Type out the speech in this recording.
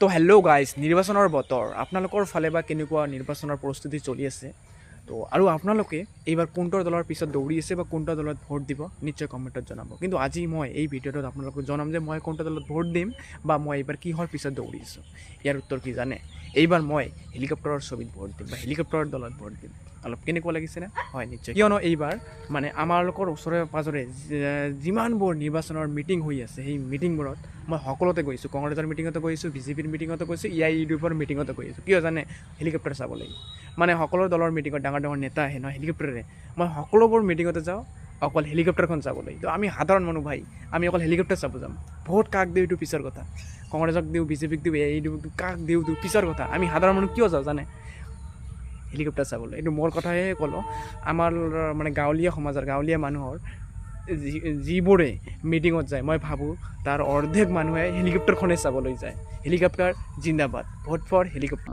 তো hello' guys, নিৰ্বাচনৰ বতৰ আপোনালোকৰ ফালে বা কেনেকুৱা নিৰ্বাচনৰ প্ৰস্তুতি চলি আছে। তো আৰু আপোনালোকে এইবাৰ কোনটো দলৰ পিছত দৌৰি আছে বা কোনটো দলত ভোট দিব নিশ্চয় কমেণ্টত জনাব। কিন্তু আজি মই এই ভিডিঅ'টোত আপোনালোকক জনাম যে মই কোনটো দলত ভোট দিম বা মই এইবাৰ কিহৰ পিছত দৌৰি আছোঁ। ইয়াৰ উত্তৰ কি জানে? এইবাৰ মই হেলিকপ্টাৰৰ ছবিত ভোট দিম বা হেলিকপ্টাৰৰ দলত ভোট দিম। অলপ কেনেকুৱা লাগিছেনে? হয় নিশ্চয়, কিয়নো এইবাৰ মানে আমালোকৰ ওচৰে পাঁজৰে যিমানবোৰ নিৰ্বাচনৰ মিটিং হৈ আছে সেই মিটিংবোৰত মই সকলোতে গৈছোঁ। কংগ্ৰেছৰ মিটিঙতো গৈছোঁ, বিজেপিৰ মিটিঙতো গৈছোঁ, ইউডিএফৰ মিটিঙতো গৈছোঁ। কিয় জানে? হেলিকপ্টাৰ চাবলৈ। মানে সকলো দলৰ মিটিঙত ডাঙৰ ডাঙৰ নেতা আহে নহয় হেলিকপ্টাৰেৰে। মই সকলোবোৰ মিটিঙতে যাওঁ অকল হেলিকপ্টাৰখন চাবলৈ। তো আমি সাধাৰণ মানুহ ভাই, আমি অকল হেলিকপ্টাৰ চাব যাম। ভোট কাক দিওঁ এইটো পিছৰ কথা। কংগ্ৰেছক দিওঁ, বিজেপিক দিওঁ, কাক দিওঁ পিছৰ কথা। আমি সাধাৰণ মানুহ কিয় যাওঁ জানে? হেলিকপ্টাৰ চাবলৈ। এইটো মোৰ কথাহে ক'লোঁ। আমাৰ মানে গাঁৱলীয়া সমাজৰ গাঁৱলীয়া মানুহৰ যিবোৰে মিটিঙত যায়, মই ভাবোঁ তাৰ অৰ্ধেক মানুহে হেলিকপ্টাৰখনেই চাবলৈ যায়। হেলিকপ্টাৰ জিন্দাবাদ, ভোট ফৰ হেলিকপ্টাৰ।